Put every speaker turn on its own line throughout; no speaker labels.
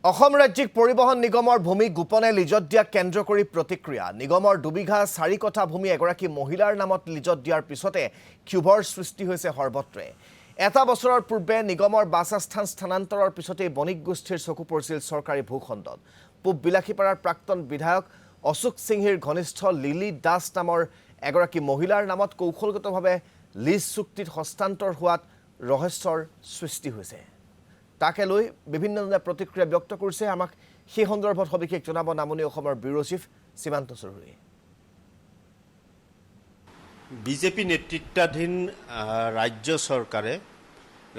অসম ৰাজ্যিক পৰিবহণ নিগমৰ ভূমি গোপনে লিজত দিয়া কেন্দ্ৰ কৰি প্ৰতিক্ৰিয়া নিগমৰ 2 বিঘা 4 কঠা ভূমি এগৰাকী মহিলাৰ নামত লিজত দিয়াৰ পিছতে ক্ষোভৰ সৃষ্টি হৈছে সৰ্বত্ৰে এটা বছৰৰ পূৰ্বে নিগমৰ বাসস্থান স্থানান্তৰৰ পিছতে বণিক গোষ্ঠীৰ চকু পৰিছিল চৰকাৰী ভূখণ্ডত পূব বিলাসীপাৰাৰ প্ৰাক্তন বিধায়ক অশোক সিংহীৰ ঘনিষ্ঠ লিলি দাস নামৰ এগৰাকী মহিলাৰ নামত কৌশলগতভাৱে লিজ চুক্তিত হস্তান্তৰ হোৱাত ৰহস্যৰ সৃষ্টি হৈছে তাকে লৈ বিভিন্নজনে প্ৰতিক্ৰিয়া ব্যক্ত কৰিছে আমাক সেই সন্দৰ্ভত সবিশেষ জনাব নামনি অসমৰ ব্যুৰো চিফ সীমান্ত চৌধুৰী
বিজেপি নেতৃত্বাধীন ৰাজ্য চৰকাৰে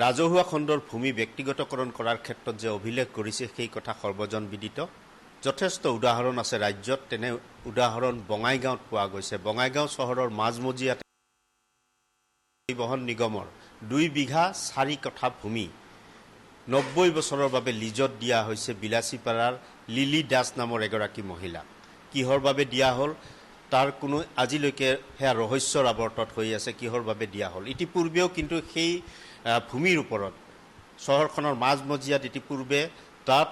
ৰাজহুৱা খণ্ডৰ ভূমি ব্যক্তিগতকৰণ কৰাৰ ক্ষেত্ৰত যে অভিলেখ কৰিছে সেই কথা সৰ্বজন বিদিত যথেষ্ট উদাহৰণ আছে ৰাজ্যত তেনে উদাহৰণ বঙাইগাঁৱত পোৱা গৈছে বঙাইগাঁও চহৰৰ মাজমজিয়াত পৰিবহণ নিগমৰ 2 বিঘা 4 কঠা ভূমি 90 বছৰৰ বাবে লিজত দিয়া হৈছে বিলাসীপাৰাৰ লিলি দাস নামৰ এগৰাকী মহিলা কিহৰ বাবে দিয়া হ'ল তাৰ কোনো আজিলৈকে হেয়া ৰহস্যৰ আৱৰ্তত হৈ আছে কিহৰ বাবে দিয়া হ'ল ইতিপূৰ্বেও কিন্তু সেই ভূমিৰ ওপৰত চহৰখনৰ মাজমজিয়াত ইতিপূৰ্বে তাত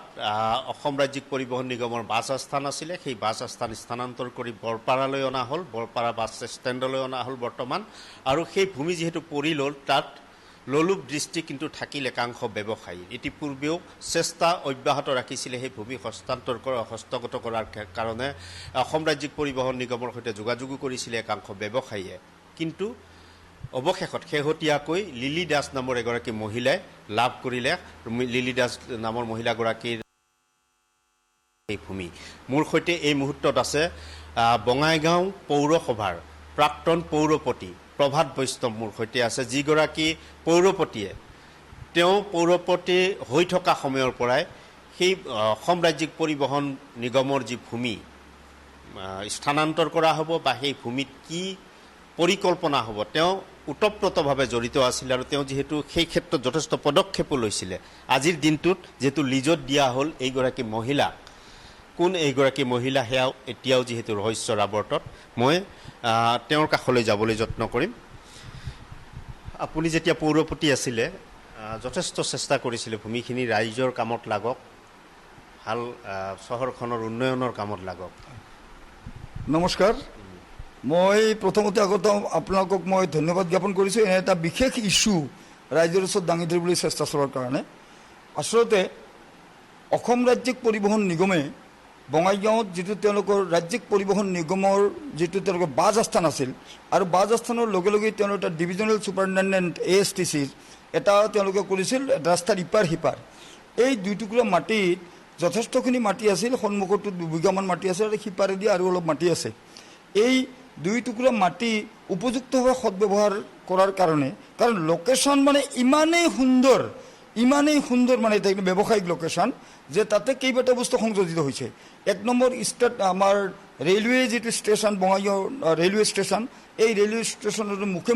অসম ৰাজ্যিক পৰিবহণ নিগমৰ বাসস্থান আছিল সেই বাসস্থান স্থানান্তৰ কৰি বৰপাৰালৈ অনা হ'ল বৰপাৰা বাছ ষ্টেণ্ডলৈ অনা হ'ল বৰ্তমান আৰু সেই ভূমি যেহেতু পৰিল তাত লোলুপ দৃষ্টি কিন্তু থাকিল একাংশ ব্যৱসায়ী ইতিপূৰ্বেও চেষ্টা অব্যাহত ৰাখিছিলে সেই ভূমি হস্তগত কৰাৰ কাৰণে অসম ৰাজ্যিক পৰিবহণ নিগমৰ সৈতে যোগাযোগ কৰিছিলে একাংশ ব্যৱসায়ীয়ে কিন্তু অৱশেষত শেহতীয়াকৈ লিলি দাস নামৰ এগৰাকী মহিলাই লাভ কৰিলে লিলি দাস নামৰ মহিলাগৰাকীৰ এই ভূমি মোৰ সৈতে এই মুহূৰ্তত আছে বঙাইগাঁও পৌৰসভাৰ প্ৰাক্তন পৌৰপতি প্ৰভাত বৈষ্ণৱ মোৰ সৈতে আছে যিগৰাকী পৌৰপতিয়ে তেওঁ পৌৰপতি হৈ থকা সময়ৰ পৰাই সেই অসম ৰাজ্যিক পৰিবহণ নিগমৰ যি ভূমি স্থানান্তৰ কৰা হ'ব বা সেই ভূমিত কি পৰিকল্পনা হ'ব তেওঁ উতপ্ৰোতভাৱে জড়িত আছিল আৰু তেওঁ যেহেতু সেই ক্ষেত্ৰত যথেষ্ট পদক্ষেপ লৈছিলে আজিৰ দিনটোত যেহেতু লিজত দিয়া হ'ল এইগৰাকী মহিলা কোন এইগৰাকী মহিলা হেয়াও এতিয়াও যেহেতু ৰহস্যৰ আৱৰ্তত মই তেওঁৰ কাষলৈ যাবলৈ যত্ন কৰিম আপুনি যেতিয়া পৌৰপতি আছিলে যথেষ্ট চেষ্টা কৰিছিলে ভূমিখিনি ৰাইজৰ কামত লাগক ভাল চহৰখনৰ উন্নয়নৰ কামত লাগক
নমস্কাৰ মই প্ৰথমতে আগত আপোনালোকক মই ধন্যবাদ জ্ঞাপন কৰিছোঁ এনে এটা বিশেষ ইস্যু ৰাইজৰ ওচৰত দাঙি ধৰিবলৈ চেষ্টা চলোৱাৰ কাৰণে আচলতে অসম ৰাজ্যিক পৰিবহণ নিগমে বঙাইগাঁৱত যিটো তেওঁলোকৰ ৰাজ্যিক পৰিবহণ নিগমৰ যিটো তেওঁলোকৰ বাসস্থান আছিল আৰু বাসস্থানৰ লগে লগে তেওঁলোকৰ এটা ডিভিজনেল ছুপাৰিণ্টেণ্ডেণ্ট ASTCৰ এটা তেওঁলোকে কৰিছিল ৰাস্তাৰ ইপাৰ সিপাৰ এই 2 টুকুৰা মাটিত যথেষ্টখিনি মাটি আছিল সন্মুখতো 2 বিঘামান মাটি আছে আৰু সিপাৰেদি আৰু অলপ মাটি আছে এই 2 টুকুৰা মাটি উপযুক্তভাৱে সদ্ব্যৱহাৰ কৰাৰ কাৰণে কাৰণ লোকেশ্যন মানে ইমানেই সুন্দৰ মানে এটা ব্যৱসায়িক লোকেশ্যন যে তাতে কেইবাটা বস্তু সংযোজিত হৈছে 1 নম্বৰ ষ্টেট আমাৰ ৰেলৱে যিটো ষ্টেচন বঙাইগাঁও ৰেলৱে ষ্টেচন এই ৰেলৱে ষ্টেচনৰ মুখে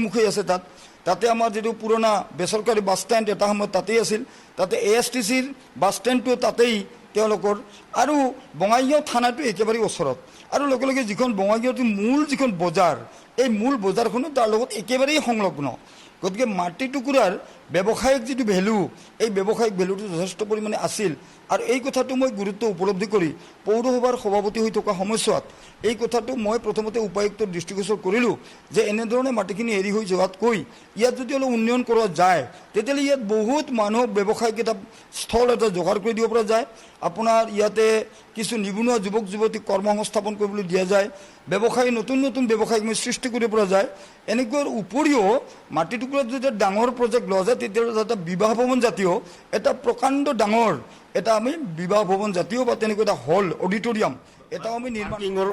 তাতে আমাৰ যিটো পুৰণা বেচৰকাৰী বাছ ষ্টেণ্ড এটা সময়ত তাতেই আছিল তাতে ASTCৰ বাছ ষ্টেণ্ডটো তাতেই তেওঁলোকৰ আৰু বঙাইগাঁও থানাটো একেবাৰে ওচৰত আৰু লগে লগে যিখন বঙাইগাঁৱৰ মূল যিখন বজাৰ এই মূল বজাৰখনো তাৰ লগত একেবাৰেই সংলগ্ন গতিকে মাটি টুকুৰাৰ ব্যৱসায়িক যিটো ভেলু এই ব্যৱসায়িক ভেলুটো যথেষ্ট পৰিমাণে আছিল আৰু এই কথাটো মই গুৰুত্ব উপলব্ধি কৰি পৌৰসভাৰ সভাপতি হৈ থকা সময়ছোৱাত এই কথাটো মই প্ৰথমতে উপায়ুক্তৰ দৃষ্টিগোচৰ কৰিলোঁ যে এনেধৰণে মাটিখিনি এৰি হৈ যোৱাতকৈ ইয়াত যদি অলপ উন্নয়ন কৰা যায় তেতিয়াহ'লে ইয়াত বহুত মানুহক ব্যৱসায়িক এটা স্থল এটা যোগাৰ কৰি দিব পৰা যায় আপোনাৰ ইয়াতে কিছু নিবনুৱা যুৱক যুৱতীক কৰ্মসংস্থাপন কৰিবলৈ দিয়া যায় ব্যৱসায়ী নতুন ব্যৱসায়িক সৃষ্টি কৰিব পৰা যায় এনেকুৱাৰ উপৰিও মাটি টুকুৰাত যদি ডাঙৰ প্ৰজেক্ট লোৱা যায় তেতিয়াহ'লে এটা বিবাহ ভৱন জাতীয় এটা প্ৰকাণ্ড ডাঙৰ এটা আমি বিবাহ ভৱন জাতীয় বা তেনেকুৱা এটা হল অডিটৰিয়াম এটাও আমি নিৰ্মাণ